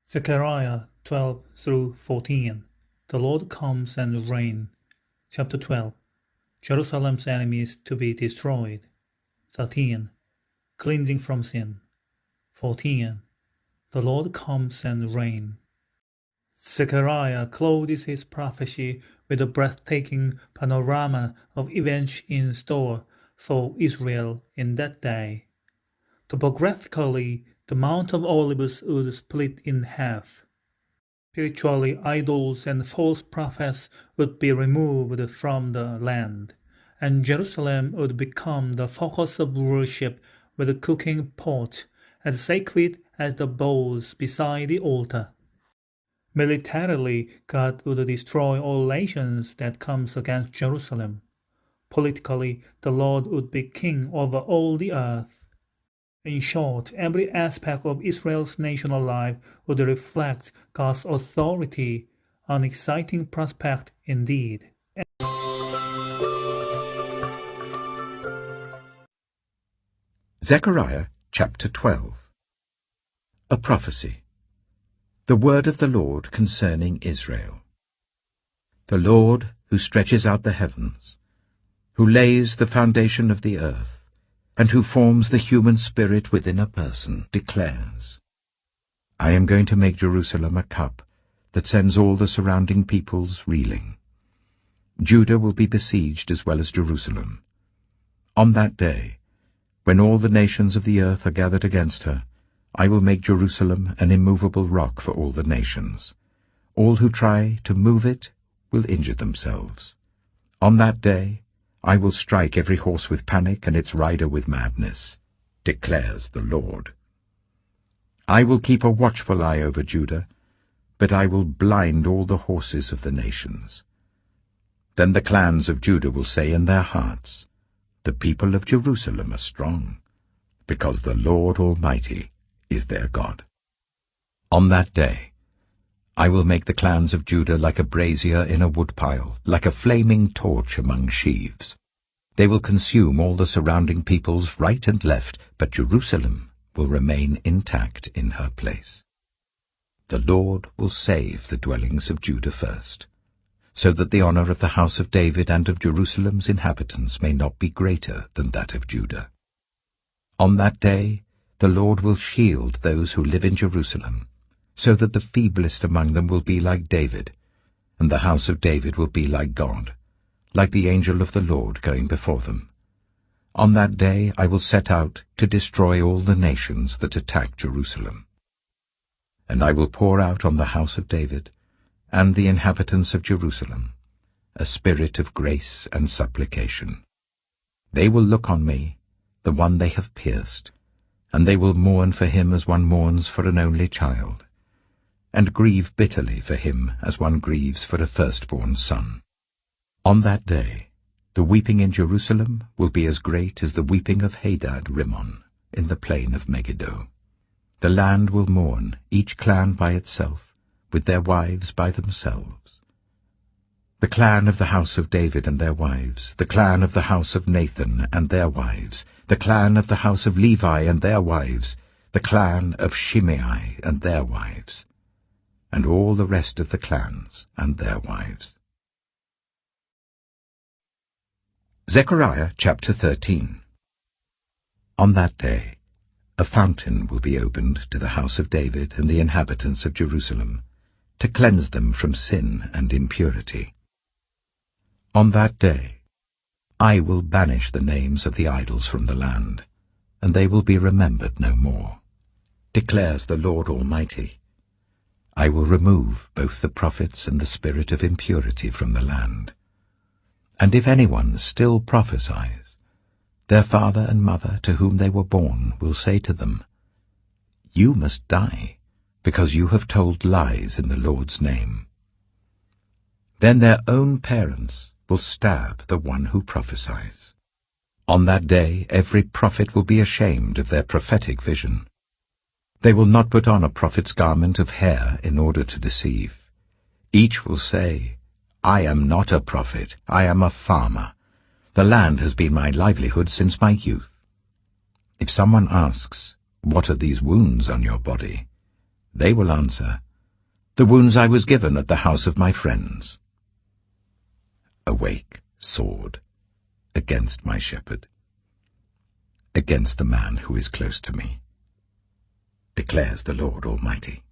Zechariah 12 through 14. The Lord comes and reign. Chapter 12. Jerusalem's enemies to be destroyed. 13. Cleansing from sin. 14. The Lord comes and reign. Zechariah clothes his prophecy with a breathtaking panorama of events in store for Israel in that day. Topographically, the Mount of Olives would split in half. Spiritually, idols and false prophets would be removed from the land, and Jerusalem would become the focus of worship with a cooking pot as sacred as the bowls beside the altar. Militarily, God would destroy all nations that comes against Jerusalem. Politically, the Lord would be king over all the earth. In short, every aspect of Israel's national life would reflect God's authority, an exciting prospect indeed. Zechariah chapter 12. A prophecy. The word of the Lord concerning Israel. The Lord, who stretches out the heavens, who lays the foundation of the earth, and who forms the human spirit within a person, declares, I am going to make Jerusalem a cup that sends all the surrounding peoples reeling. Judah will be besieged as well as Jerusalem. On that day, when all the nations of the earth are gathered against her, I will make Jerusalem an immovable rock for all the nations. All who try to move it will injure themselves. On that day, I will strike every horse with panic and its rider with madness, declares the Lord. I will keep a watchful eye over Judah, but I will blind all the horses of the nations. Then the clans of Judah will say in their hearts, the people of Jerusalem are strong, because the Lord Almighty is their God. On that day, I will make the clans of Judah like a brazier in a woodpile, like a flaming torch among sheaves. They will consume all the surrounding peoples right and left, but Jerusalem will remain intact in her place. The Lord will save the dwellings of Judah first, so that the honor of the house of David and of Jerusalem's inhabitants may not be greater than that of Judah. On that day, the Lord will shield those who live in Jerusalem, so that the feeblest among them will be like David, and the house of David will be like God, like the angel of the Lord going before them. On that day I will set out to destroy all the nations that attack Jerusalem. And I will pour out on the house of David and the inhabitants of Jerusalem a spirit of grace and supplication. They will look on me, the one they have pierced, and they will mourn for him as one mourns for an only child, and grieve bitterly for him as one grieves for a firstborn son. On that day, the weeping in Jerusalem will be as great as the weeping of Hadad Rimmon in the plain of Megiddo. The land will mourn, each clan by itself, with their wives by themselves. The clan of the house of David and their wives, the clan of the house of Nathan and their wives, the clan of the house of Levi and their wives, the clan of Shimei and their wives, and all the rest of the clans and their wives. Zechariah chapter 13. On that day, a fountain will be opened to the house of David and the inhabitants of Jerusalem, to cleanse them from sin and impurity. On that day, I will banish the names of the idols from the land, and they will be remembered no more, declares the Lord Almighty. I will remove both the prophets and the spirit of impurity from the land. And if anyone still prophesies, their father and mother to whom they were born will say to them, You must die, because you have told lies in the Lord's name. Then their own parents will stab the one who prophesies. On that day every prophet will be ashamed of their prophetic vision. They will not put on a prophet's garment of hair in order to deceive. Each will say, I am not a prophet, I am a farmer. The land has been my livelihood since my youth. If someone asks, What are these wounds on your body? They will answer, "The wounds I was given at the house of my friends." Awake, sword, against my shepherd, against the man who is close to me, declares the Lord Almighty.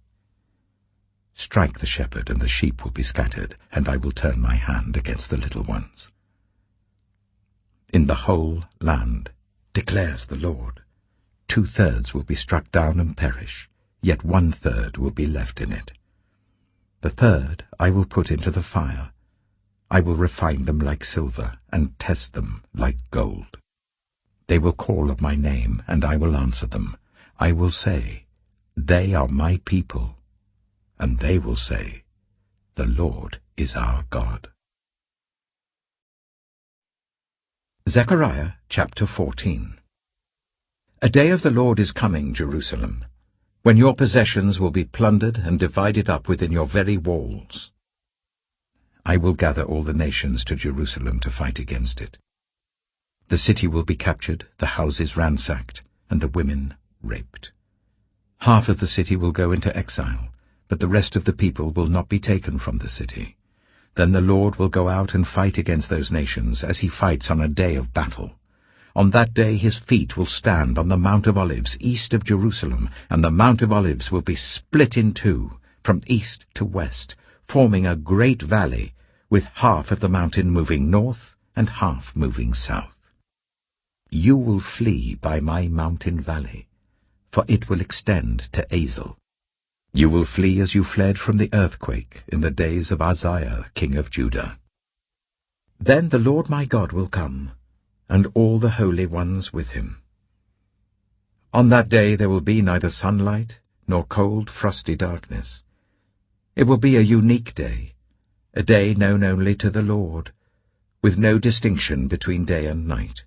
Strike the shepherd, and the sheep will be scattered, and I will turn my hand against the little ones. In the whole land, declares the Lord, 2/3 will be struck down and perish, yet 1/3 will be left in it. The third I will put into the fire. I will refine them like silver, and test them like gold. They will call of my name, and I will answer them. I will say, "They are my people," and they will say, "The Lord is our God." Zechariah chapter 14. A day of the Lord is coming, Jerusalem, when your possessions will be plundered and divided up within your very walls. I will gather all the nations to Jerusalem to fight against it. The city will be captured, the houses ransacked, and the women raped. Half of the city will go into exile, but the rest of the people will not be taken from the city. Then the Lord will go out and fight against those nations as he fights on a day of battle. On that day his feet will stand on the Mount of Olives east of Jerusalem, and the Mount of Olives will be split in two, from east to west, forming a great valley, with half of the mountain moving north and half moving south. You will flee by my mountain valley, for it will extend to Azel. You will flee as you fled from the earthquake in the days of Uzziah, king of Judah. Then the Lord my God will come, and all the holy ones with him. On that day there will be neither sunlight nor cold, frosty darkness. It will be a unique day, a day known only to the Lord, with no distinction between day and night.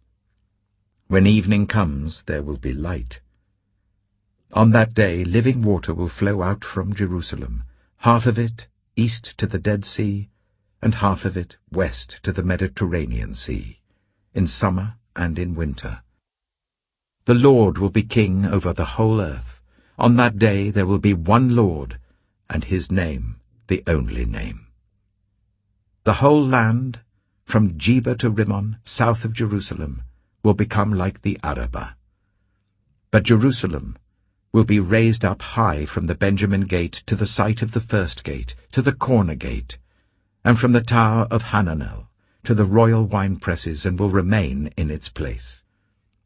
When evening comes, there will be light. On that day living water will flow out from Jerusalem, half of it east to the Dead Sea, and half of it west to the Mediterranean Sea, in summer and in winter. The Lord will be king over the whole earth. On that day there will be one Lord, and his name the only name. The whole land, from Geba to Rimmon, south of Jerusalem, will become like the Arabah. But Jerusalem will be raised up high from the Benjamin gate to the site of the first gate, to the corner gate, and from the tower of Hananel to the royal winepresses, and will remain in its place.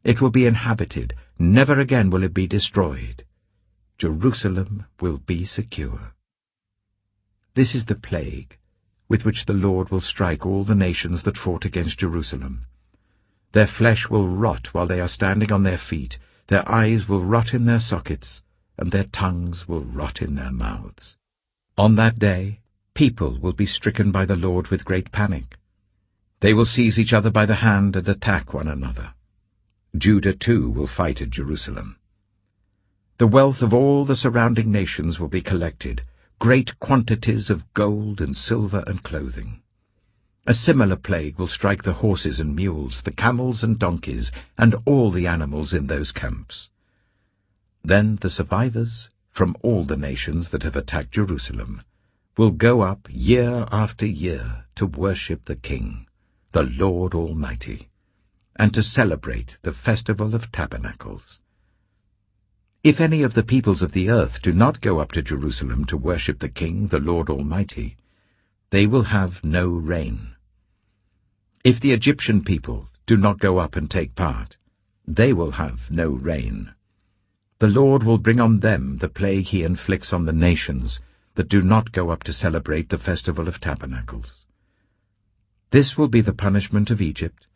It will be inhabited, never again will it be destroyed. Jerusalem will be secure. This is the plague with which the Lord will strike all the nations that fought against Jerusalem. Their flesh will rot while they are standing on their feet, their eyes will rot in their sockets, and their tongues will rot in their mouths. On that day, people will be stricken by the Lord with great panic. They will seize each other by the hand and attack one another. Judah too will fight at Jerusalem. The wealth of all the surrounding nations will be collected, great quantities of gold and silver and clothing. A similar plague will strike the horses and mules, the camels and donkeys, and all the animals in those camps. Then the survivors from all the nations that have attacked Jerusalem will go up year after year to worship the King, the Lord Almighty, and to celebrate the Festival of Tabernacles. If any of the peoples of the earth do not go up to Jerusalem to worship the King, the Lord Almighty, they will have no rain. If the Egyptian people do not go up and take part, they will have no rain. The Lord will bring on them the plague he inflicts on the nations that do not go up to celebrate the Festival of Tabernacles. This will be the punishment of Egypt,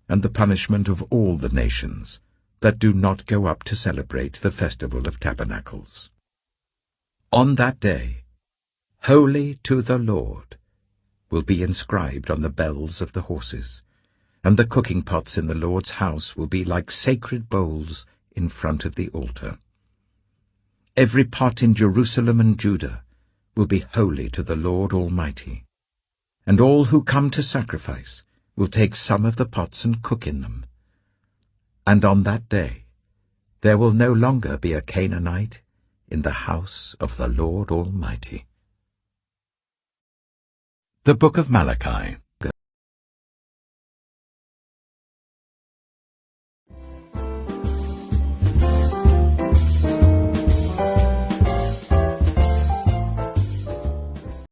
and the punishment of all the nations that do not go up to celebrate the Festival of Tabernacles. On that day, Holy to the Lord will be inscribed on the bells of the horses, and the cooking pots in the Lord's house will be like sacred bowls in front of the altar. Every pot in Jerusalem and Judah will be holy to the Lord Almighty, and all who come to sacrifice will take some of the pots and cook in them. And on that day there will no longer be a Canaanite, in the house of the Lord Almighty. The Book of Malachi.